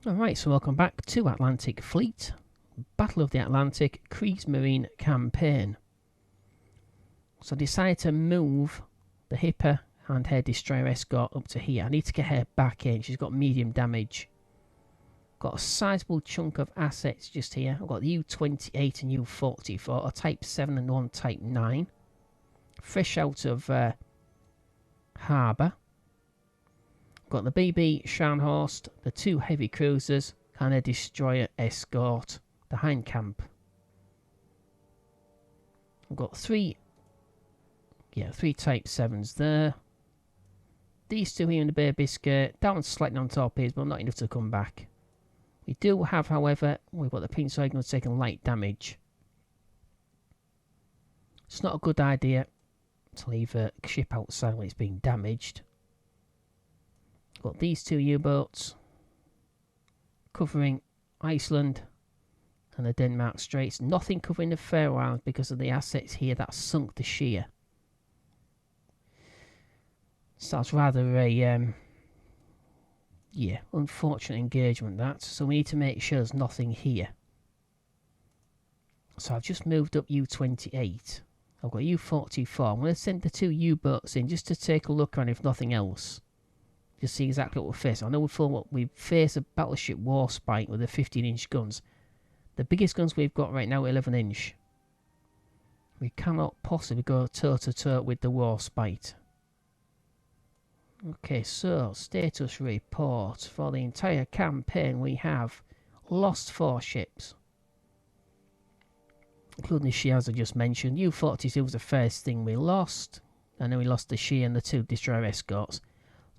Alright, so welcome back to Atlantic Fleet, Battle of the Atlantic, Kriegsmarine campaign. So I decided to move the Hipper and her destroyer escort up to here. I need to get her back in, she's got medium damage. Got a sizable chunk of assets just here. I've got the U28 and U34, a Type 7 and one Type 9. Fresh out of harbour. Got the BB Scharnhorst, the two heavy cruisers, and a destroyer escort, the Heincamp. I've got three Type 7s there. These two here in the Bay Biscuit, down slightly on torpedoes, but not enough to come back. We do have, however, we've got the Prince Regent taking light damage. It's not a good idea to leave a ship outside when it's being damaged. Got these two U-boats covering Iceland and the Denmark Straits. Nothing covering the Faroe Islands because of the assets here that sunk the sheer. So that's rather a unfortunate engagement that. So we need to make sure there's nothing here. So I've just moved up U28. I've got U34. I'm going to send the two U-boats in just to take a look around if nothing else. Just see exactly what we're facing. I know we face a battleship Warspite with the 15-inch guns. The biggest guns we've got right now are 11-inch. We cannot possibly go toe-to-toe with the Warspite. Okay, so status report. For the entire campaign we have lost 4 ships, including the Shea, as I just mentioned. U-42 was the first thing we lost, and then we lost the Shea and the 2 destroyer escorts.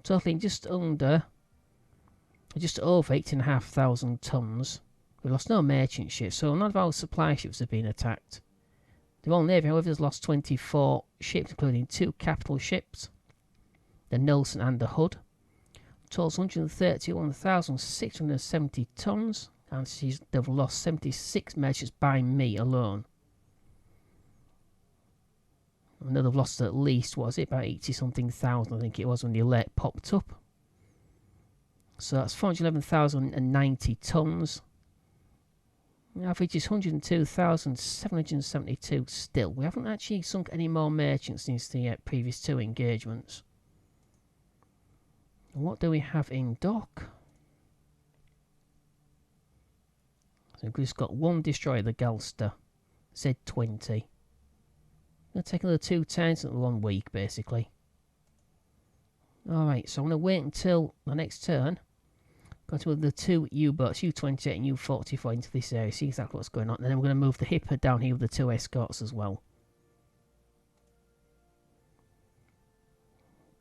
Totaling just over 8,500 tons. We lost no merchant ships, so none of our supply ships have been attacked. The Royal Navy, however, has lost 24 ships, including 2 capital ships, the Nelson and the Hood. Totals 131,670 tons, and they've lost 76 merchants by me alone. I know they've lost at least, what was it, about 80-something thousand, I think it was, when the alert popped up. So that's 411,090 tons. The average is 102,772 still. We haven't actually sunk any more merchants since the previous 2 engagements. And what do we have in dock? So we've just got 1 destroyer, the Galster, Z20. Going to take another 2 turns in 1 week, basically. Alright, so I'm going to wait until the next turn. Go to the 2 U-boats, U28 and U34, into this area, see exactly what's going on. And then we're going to move the Hipper down here with the 2 escorts as well.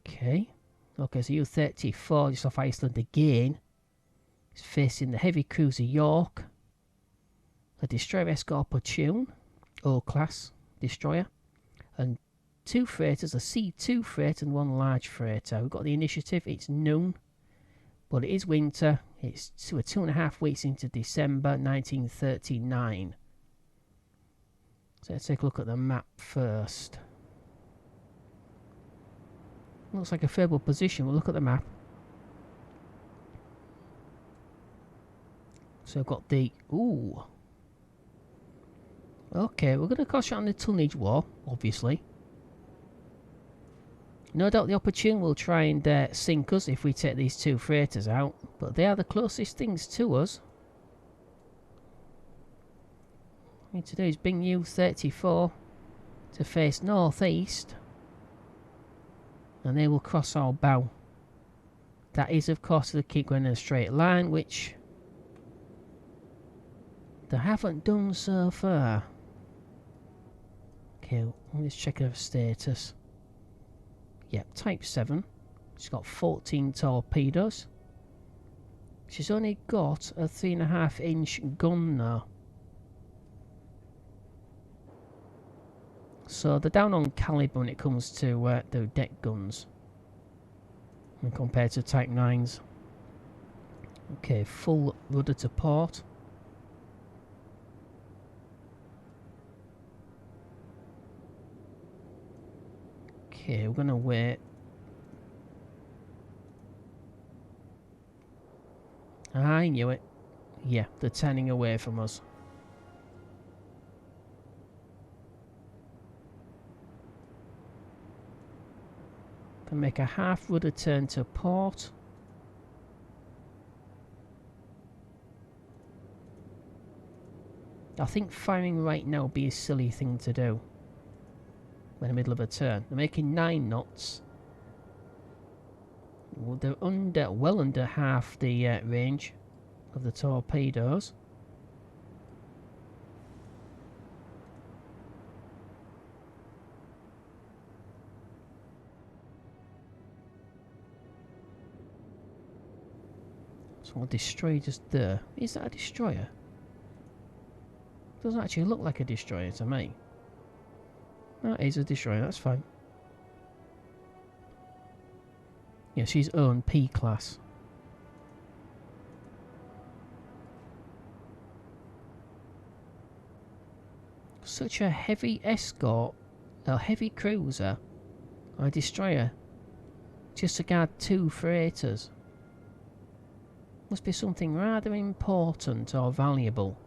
Okay, so U34 just off Iceland again. It's facing the heavy cruiser York, the destroyer escort Opportune, O-class destroyer, and 2 freighters, a C2 freighter and 1 large freighter. We've got the initiative, it's noon, but it is winter. It's 2.5 weeks into December 1939. So let's take a look at the map first. Looks like a favourable position. We'll look at the map. So I've got the... Ooh. Okay, we're going to concentrate on the tonnage war, obviously. No doubt the Opportune will try and sink us if we take these 2 freighters out, but they are the closest things to us. What we need to do is bring U34 to face northeast, and they will cross our bow. That is, of course, to keep going in a straight line, which they haven't done so far. Okay, let's check her status. Yep, Type 7. She's got 14 torpedoes. She's only got a 3.5-inch gun now. So they're down on calibre when it comes to the deck guns, when compared to Type 9s. Okay, full rudder to port. Okay, we're going to wait I knew it. Yeah, they're turning away from us. Can make a half rudder turn to port. I think firing right now would be a silly thing to do. In the middle of a turn. They're making 9 knots. Well, they're well under half the range of the torpedoes. So a destroyer just there. Is that a destroyer? Doesn't actually look like a destroyer to me. That is a destroyer, that's fine. Yeah, she's own P class. Such a heavy escort, a heavy cruiser, or a destroyer, just to guard 2 freighters. Must be something rather important or valuable.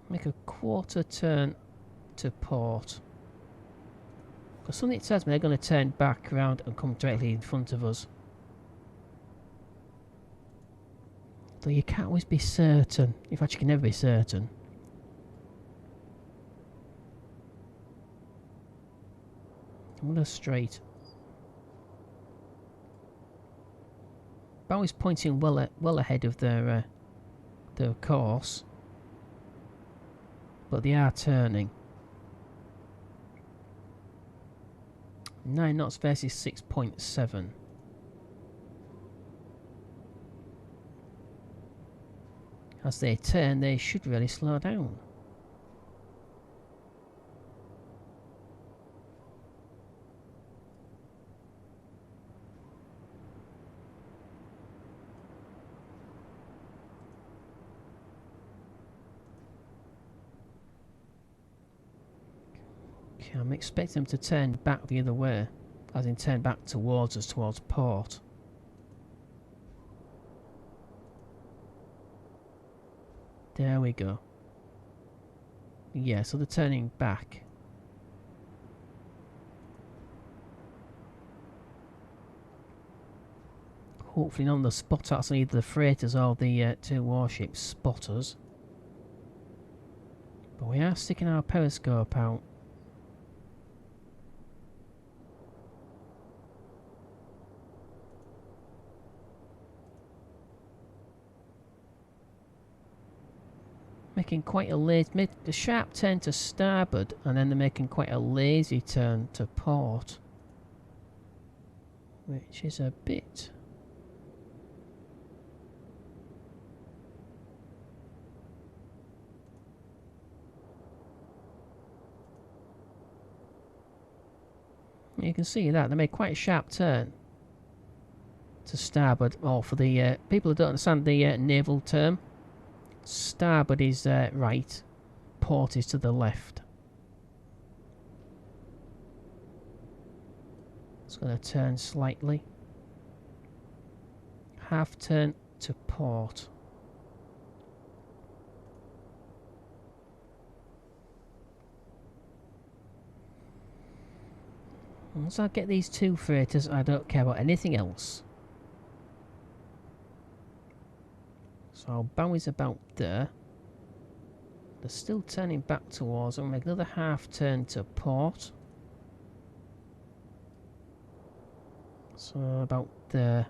Make a quarter turn to port. Because something tells me they're going to turn back around and come directly in front of us. Though you can't always be certain. In fact, you can never be certain. Rudder straight. Bow is pointing well ahead of their course. But they are turning. 9 knots versus 6.7. As they turn, they should really slow down. Okay, I'm expecting them to turn back the other way, as in turn back towards us, towards port. There we go. Yeah, so they're turning back. Hopefully none of the spot outs, either the freighters or the 2 warships, spot us. But we are sticking our periscope out. Making quite a lazy, make a sharp turn to starboard, and then they're making quite a lazy turn to port, which is a bit. You can see that they made quite a sharp turn to starboard. Or for the people who don't understand the naval term. Starboard is right, port is to the left. It's going to turn slightly. Half turn to port. Once I get these 2 freighters, I don't care about anything else. So bow is about there. They're still turning back towards them. Make another half turn to port. So about there.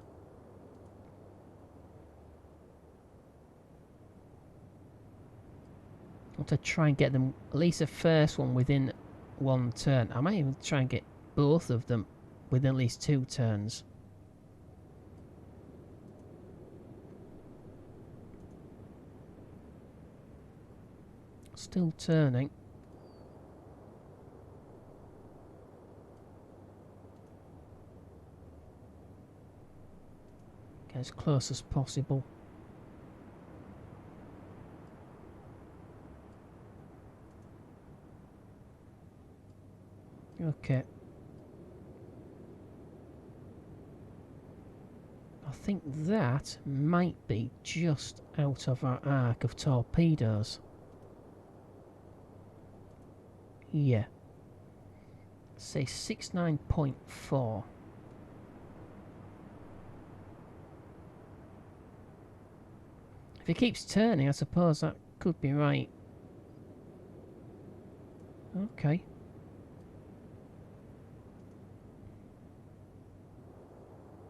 I want to try and get them, at least the first one, within 1 turn. I might even try and get both of them within at least 2 turns. Still turning. Get as close as possible. Okay. I think that might be just out of our arc of torpedoes. Yeah. Say 69.4. If it keeps turning, I suppose that could be right. Okay.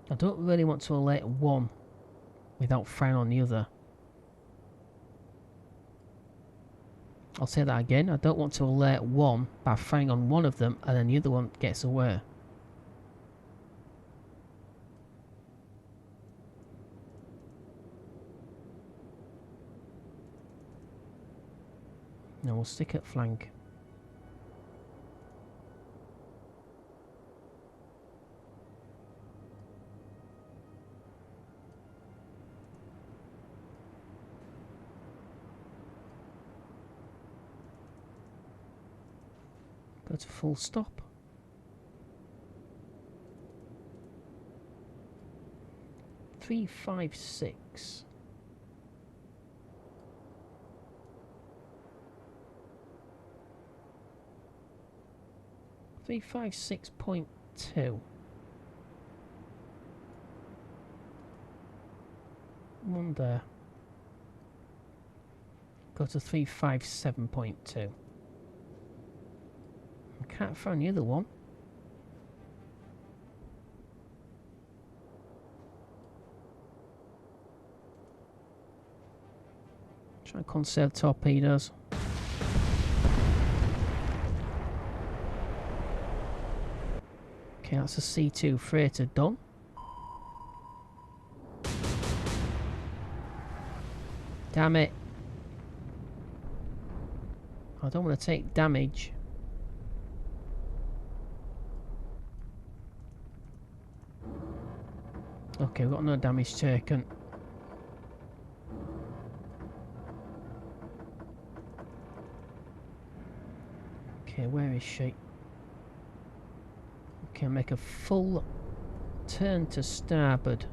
I don't really want to alert one without firing on the other. I'll say that again. I don't want to alert one by firing on one of them and then the other one gets away. No, we'll stick at flank. Go to full stop. Three, 5, 6. Three, 5, 6.2. One there. Go to 357.2. Can't find the other one. Try and conserve torpedoes. Okay, that's a C2 freighter done. Damn it. I don't want to take damage. Okay, we've got no damage taken. Okay, where is she? Okay, make a full turn to starboard.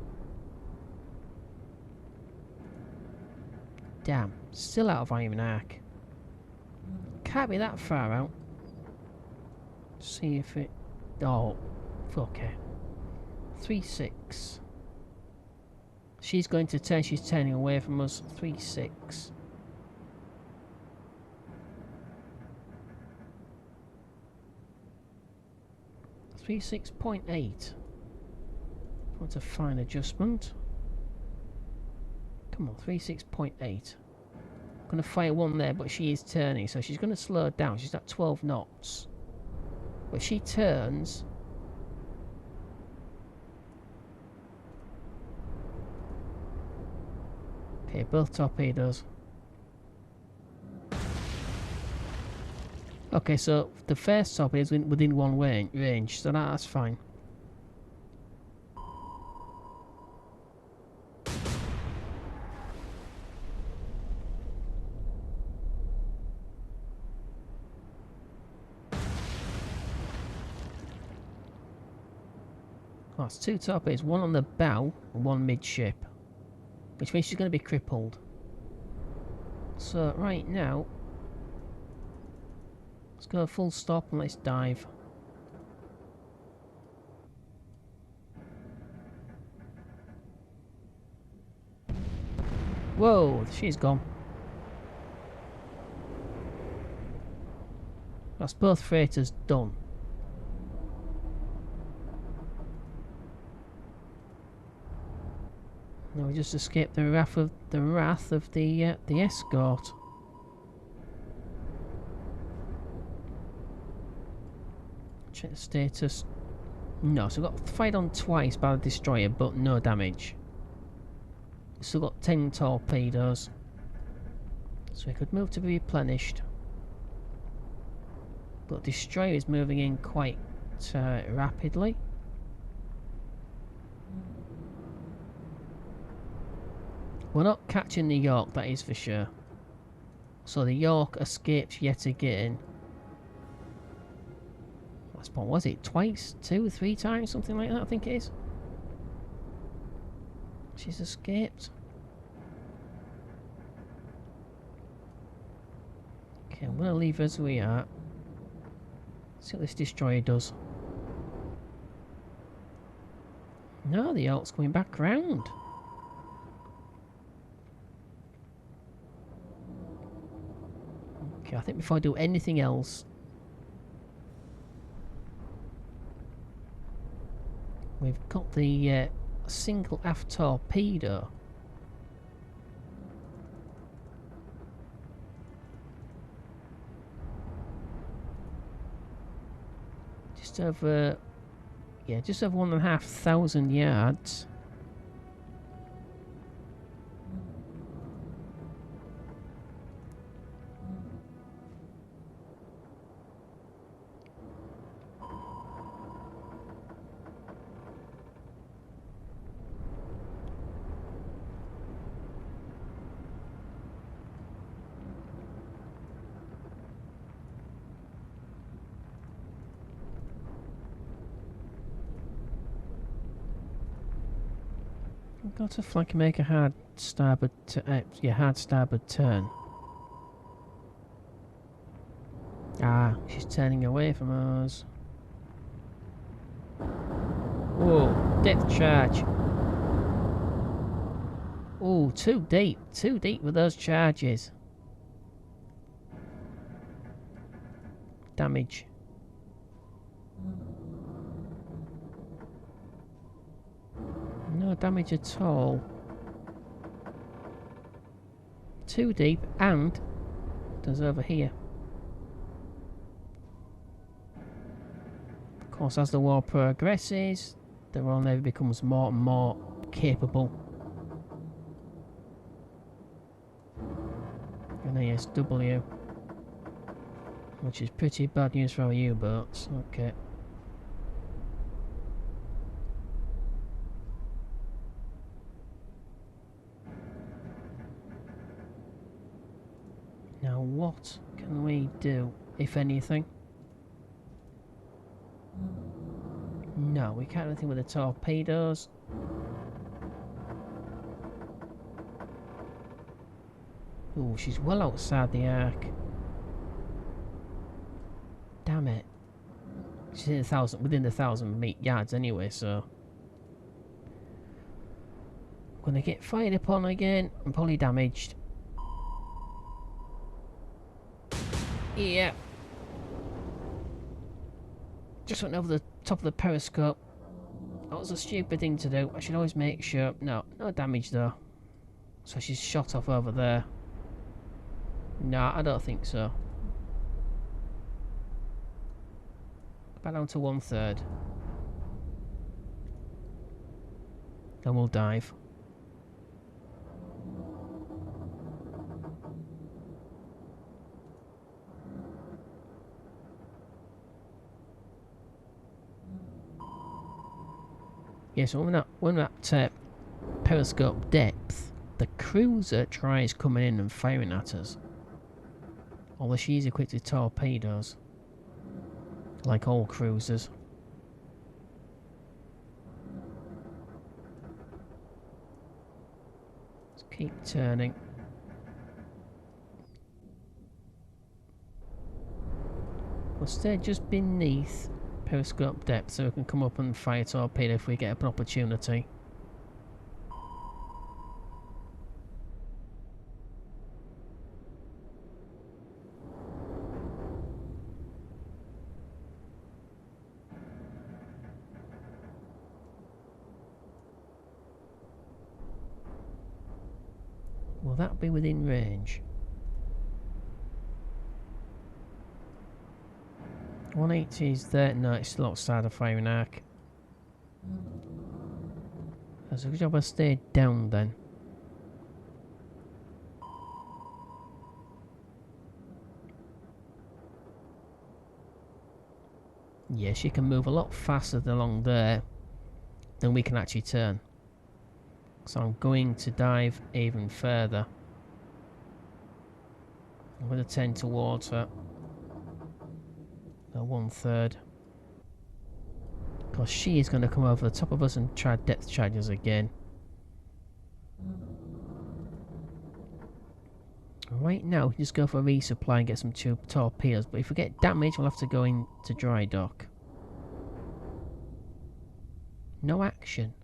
Damn, still out of iron arc. Can't be that far out. See if it... Oh, okay. 3-6. She's going to turn, she's turning away from us. 3-6. Three 6.8. What's a fine adjustment? Come on, 3-6.8. I'm going to fire one there, but she is turning, so she's going to slow down. She's at 12 knots. But she turns. Okay, both torpedoes. Okay, so the first torpedo is within one range, so that's fine. Oh, that's two torpedoes, one on the bow and one midship. Which means she's going to be crippled. So, right now, let's go full stop and let's dive. Whoa, she's gone. That's both freighters done. Now we just escaped the wrath of the escort. Check the status. No, so we got fired on twice by the destroyer, but no damage. Still got 10 torpedoes, so we could move to be replenished. But destroyer is moving in quite rapidly. We're not catching the York, that is for sure. So the York escapes yet again. What was it? Twice? 2 or 3 times? Something like that, I think it is. She's escaped. Okay, I'm going to leave her as we are. See what this destroyer does. No, the yacht's coming back round. Okay, I think before I do anything else, we've got the single aft torpedo. Just over, yeah, just over 1,500 yards. Got to flank and make a hard starboard, hard starboard turn. Ah, she's turning away from us. Whoa, depth charge. Oh, too deep with those charges. Damage. No damage at all. Too deep, and there's over here. Of course, as the war progresses, the Royal Navy becomes more and more capable. An ASW, which is pretty bad news for our U-boats. Okay. Now what can we do, if anything? No, we can't do anything with the torpedoes. Ooh, she's well outside the arc. Damn it. She's in within the 1,000 yards anyway, so I'm gonna get fired upon again and probably damaged. Yeah. Just went over the top of the periscope. That was a stupid thing to do. I should always make sure. No damage though. So she's shot off over there. No, I don't think so. Back down to 1/3. Then we'll dive. Yeah, so when we're at periscope depth, the cruiser tries coming in and firing at us. Although she's equipped with torpedoes, like all cruisers. Let's keep turning. We'll stay just beneath periscope depth so we can come up and fire torpedo if we get an opportunity. Will that be within range? 180 is there. No, it's still outside the firing arc. That's a good job I stayed down then. Yeah, she can move a lot faster along there than we can actually turn. So I'm going to dive even further. I'm going to tend towards her. 1/3. Because she is going to come over the top of us and try depth charges again. right now, we can just go for a resupply and get some torpedoes. But if we get damage, we'll have to go into dry dock. No action.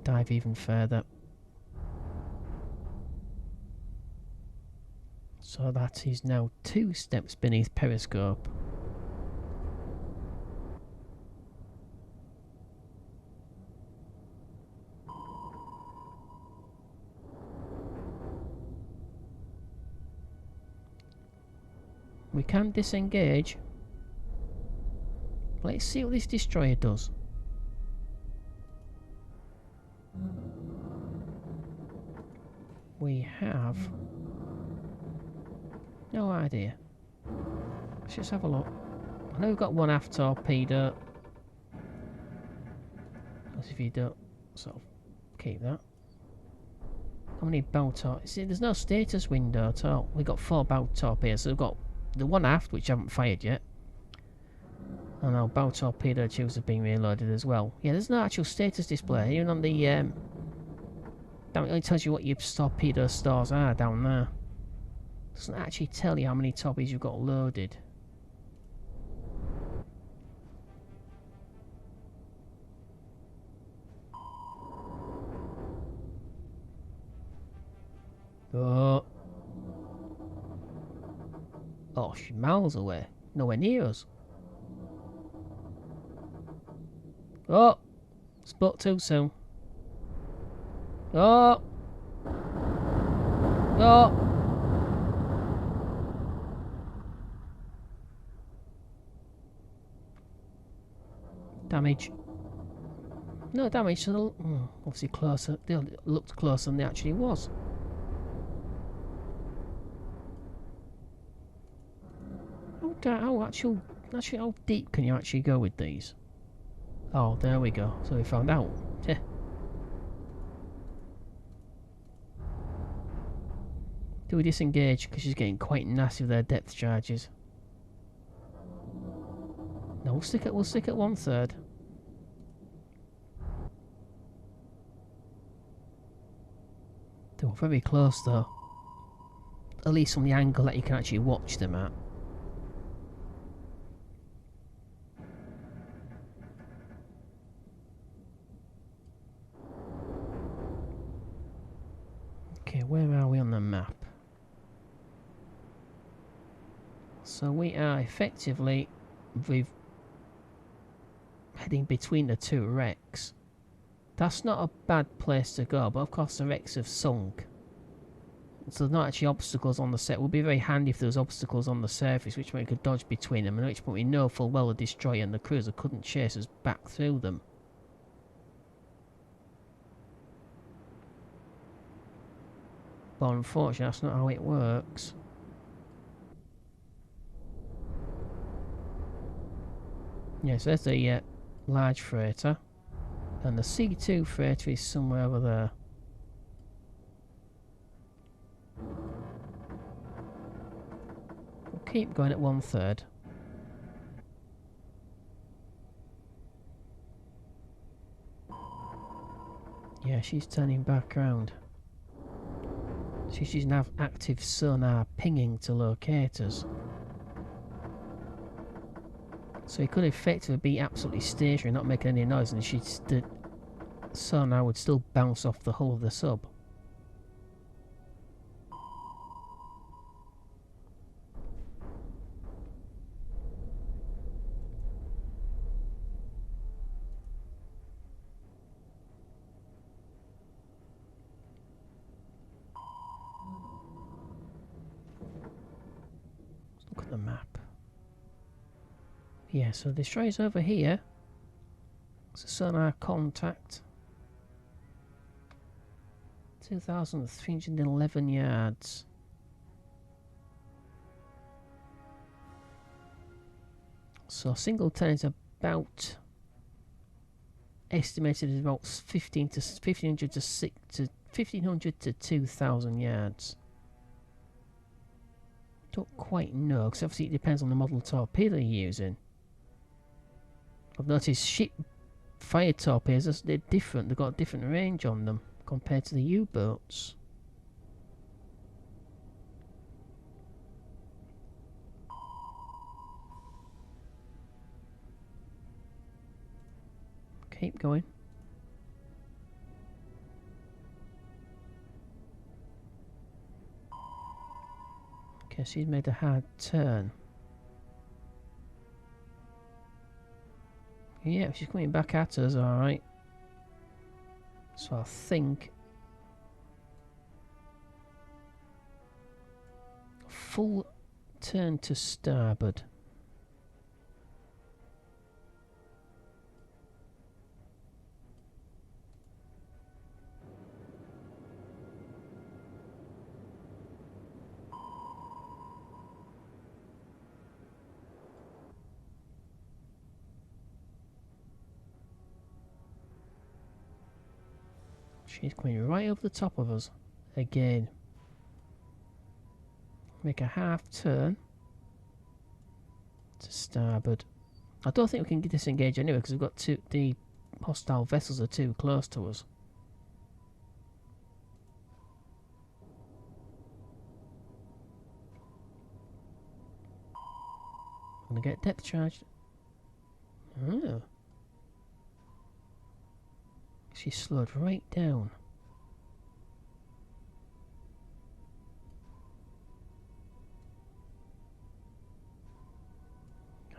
Dive even further. So that is now 2 steps beneath periscope. We can disengage. Let's see what this destroyer does. We have no idea. Let's just have a look. I know we've got one aft torpedo. As if you don't sort of keep that. How many bow torpedoes? See, there's no status window at all. We've got 4 bow torpedoes. So we've got the one aft, which I haven't fired yet. And our bow torpedo tubes have been reloaded as well. Yeah, there's no actual status display. Even on the... it only tells you what your torpedo stores are down there. It doesn't actually tell you how many torpedoes you've got loaded. Oh. Oh, she's miles away. Nowhere near us. Oh! Spoke too soon. Oh! Oh! Damage. No damage, so obviously closer. They looked closer than they actually was. How deep can you actually go with these? Oh, there we go. So we found out. Yeah. Do we disengage? Because she's getting quite nasty with their depth charges. No, we'll stick at 1/3. They're very close though. At least from the angle that you can actually watch them at. Okay, where are we on the map? So we are effectively heading between the 2 wrecks. That's not a bad place to go, but of course the wrecks have sunk. So there's not actually obstacles on the set. It would be very handy if there was obstacles on the surface, which way we could dodge between them, and at which point we know full well the destroyer and the cruiser couldn't chase us back through them. But unfortunately, that's not how it works. Yes, there's the large freighter. And the C2 freighter is somewhere over there. We'll keep going at 1/3. Yeah, she's turning back round. She's using active sonar pinging to locate us. So he could effectively be absolutely stationary, not making any noise, and the sonar would still bounce off the hull of the sub. Let's look at the map. Yeah, so the destroyer's over here. It's a sonar contact. 2,311 yards. So Singleton is about estimated as about 1,500 to 2,000 yards. Don't quite know, because obviously it depends on the model torpedo you're using. I've noticed ship fire torpedoes, they're different. They've got a different range on them compared to the U-boats. Keep going. Okay, she's made a hard turn. Yeah, she's coming back at us, alright. So I think full turn to starboard. She's coming right over the top of us again. Make a half turn to starboard. I don't think we can disengage anyway because we've got the hostile vessels are too close to us. I'm gonna get depth charged. Oh. She slowed right down.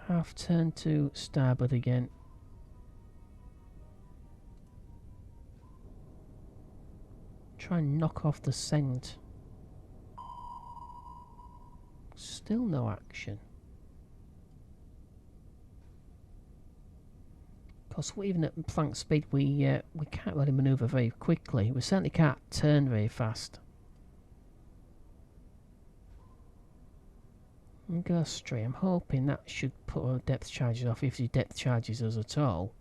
Half turn to starboard again. Try and knock off the scent. Still no action. Because even at flank speed, we can't really manoeuvre very quickly. We certainly can't turn very fast. And go straight. I'm hoping that should put our depth charges off if he depth charges us at all.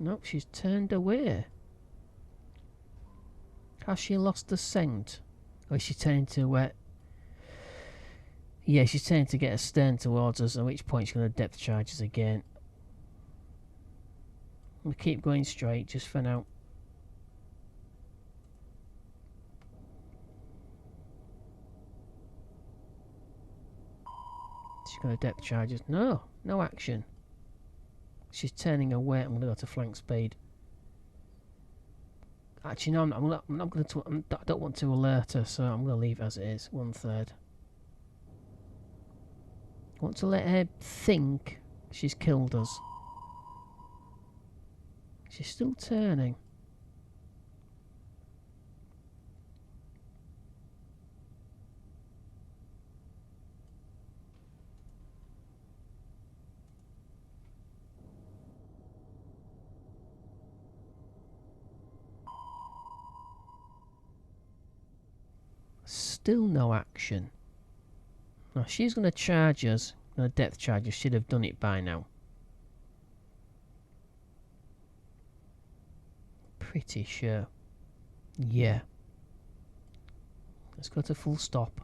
Nope, she's turned away. Has she lost the scent? Or is she turning to yeah, she's turning to get her stern towards us, at which point she's going to depth charge us again. We'll keep going straight just for now. She's going to depth charge us. No, no action. She's turning away. I'm going to go to flank speed. Actually, no, I'm not going to. I don't want to alert her, so I'm going to leave as it is. 1/3. I want to let her think she's killed us. She's still turning. Still no action. Now she's going to charge us. No, depth charge us. Should have done it by now. Pretty sure. Yeah. Let's go to full stop.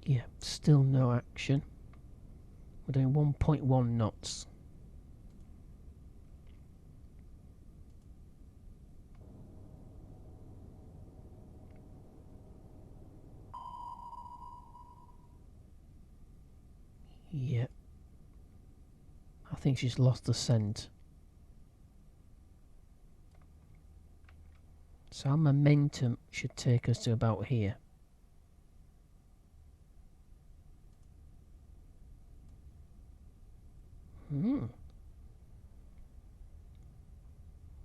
Yeah, still no action. We're doing 1.1 knots. Yeah. I think she's lost the scent. So our momentum should take us to about here.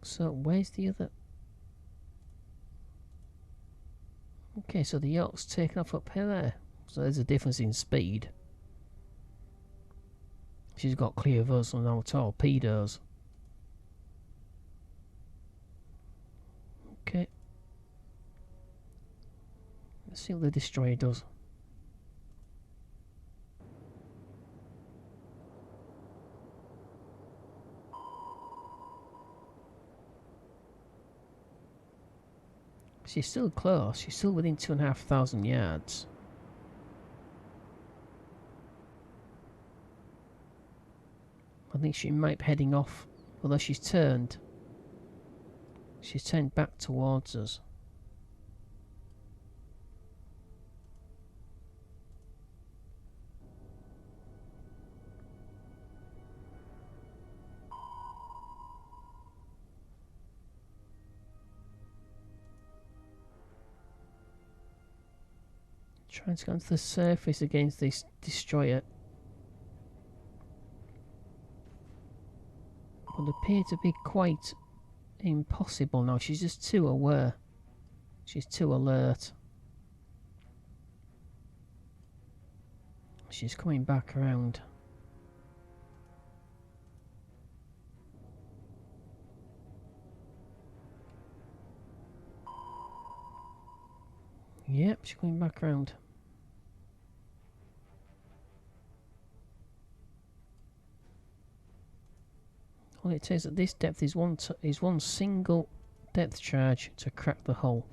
So where's the other? Okay, so the yacht's taken off up here there. So there's a difference in speed. She's got clear of us on our torpedoes. Okay. Let's see what the destroyer does. She's still close. She's still within 2,500 yards. I think she might be heading off, although she's turned. She's turned back towards us. Trying to get onto the surface against this destroyer. Would appear to be quite impossible now. She's just too aware. She's too alert. She's coming back around. Yep, she's coming back around. All it takes at this depth is one single depth charge to crack the hull.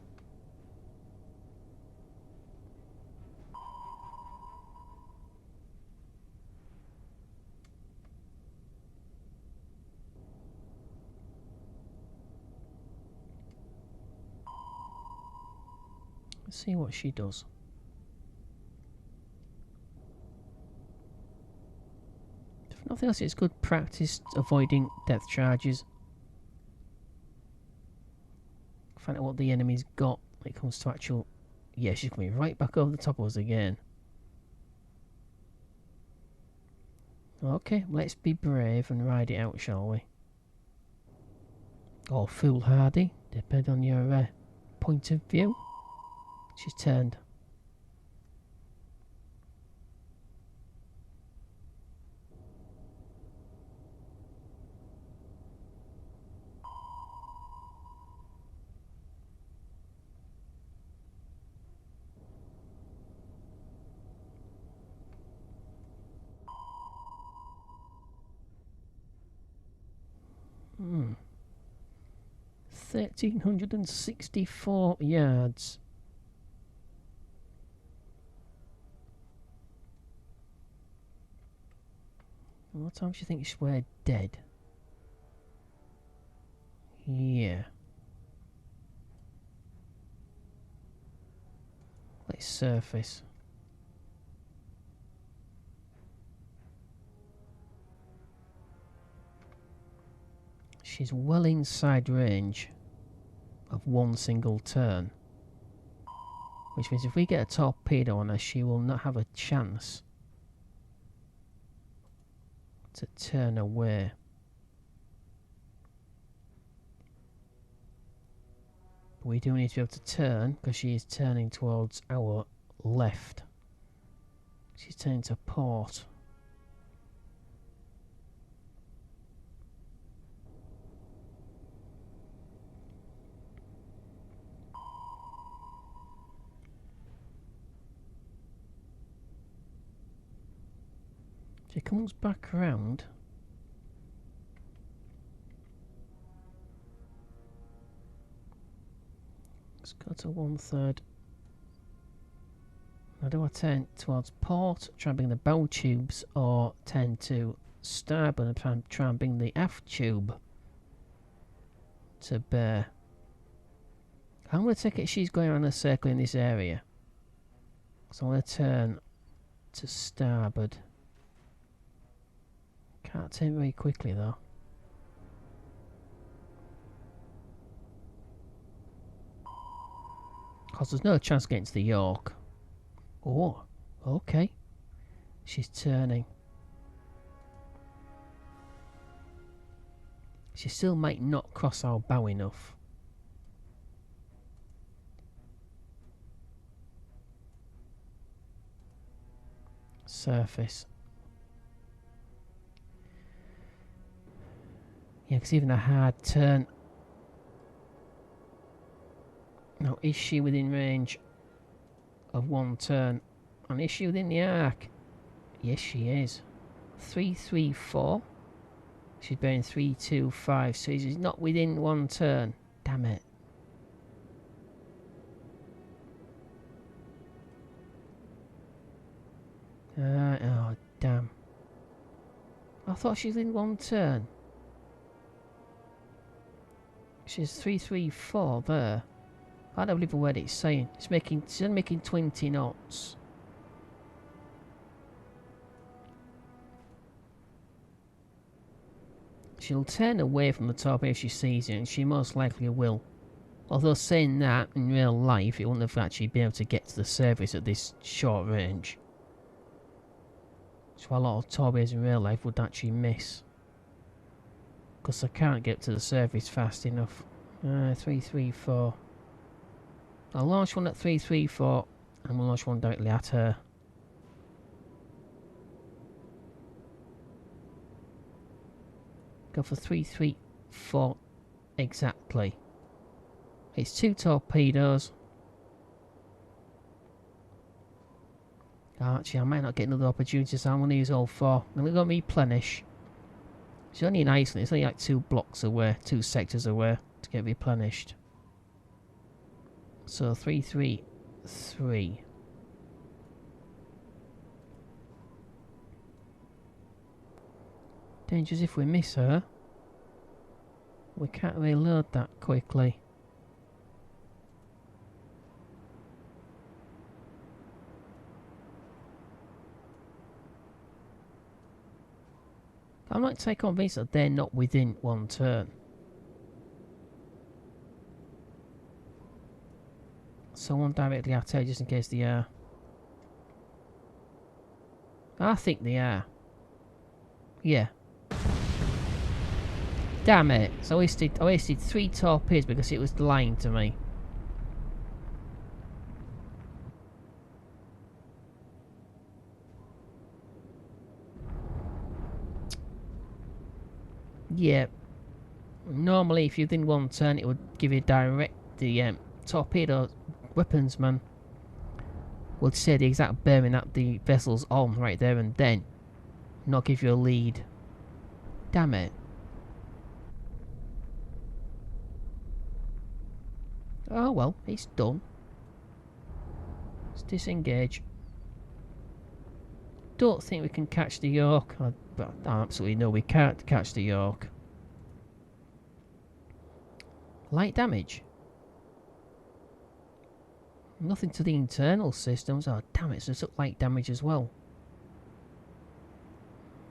Let's see what she does. If nothing else, it's good practice avoiding depth charges. Find out what the enemy's got when it comes to actual... Yeah, she's coming right back over the top of us again. Okay, let's be brave and ride it out, shall we? Or foolhardy, depending on your point of view. She's turned. Hmm. 1,364 yards. What time do you think we're dead? Yeah. Let's surface. She's well inside range of one single turn. Which means if we get a torpedo on her, she will not have a chance to turn away. But we do need to be able to turn because she is turning towards our left. She's turning to port. She comes back around. Let's go to 1/3. Now do I turn towards port, try and bring the bow tubes, or turn to starboard and try and bring the aft tube to bear? I'm going to take it she's going around a circle in this area. So I'm going to turn to starboard. Can't turn very quickly though. Because there's no chance of getting to the York. Oh, okay. She's turning. She still might not cross our bow enough. Surface. Yeah, because even a hard turn. Now, is she within range of one turn? And is she within the arc? Yes, she is. 334. She's bearing 325, so she's not within one turn. Damn it. Oh, damn. I thought she was in one turn. She's 334 there. I don't believe a word it's saying. She's only making 20 knots. She'll turn away from the torpedo if she sees it, and she most likely will. Although saying that, in real life, it wouldn't have actually been able to get to the surface at this short range. So a lot of torpedoes in real life would actually miss. Because they can't get to the surface fast enough. 334. I'll launch one at 334, and we'll launch one directly at her. Go for 334 exactly. It's 2 torpedoes. Oh, actually, I might not get another opportunity, so I'm going to use all 4. I'm going to go replenish. It's only in Iceland. It's only like 2 blocks away, 2 sectors away to get replenished. So 333. Dangerous if we miss her. We can't reload that quickly. I'm not take convinced that they're not within one turn. So one directly at her just in case they are. I think they are. Yeah. Damn it. So I wasted 3 torpedoes because it was lying to me. Yeah. Normally, if you're within one turn, it would give you direct the torpedo weaponsman would say the exact bearing that the vessel's on right there and then, not give you a lead. Damn it. Oh well, it's done. Let's disengage. Don't think we can catch the York. I absolutely know we can't catch the York. Light damage. Nothing to the internal systems. Oh damn it, so it took light damage as well.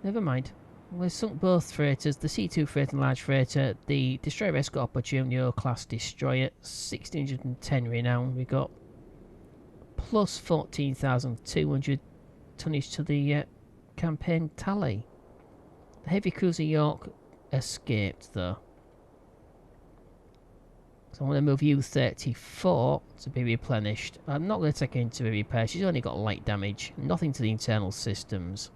Never mind. We've sunk both freighters, the C2 freighter and large freighter, the destroyer escort opportunity class destroyer, 1610 renown we got, plus 14,200 tonnage to the campaign tally. The heavy cruiser York escaped though. So I'm going to move U34 to be replenished. I'm not going to take her into a repair, she's only got light damage, nothing to the internal systems.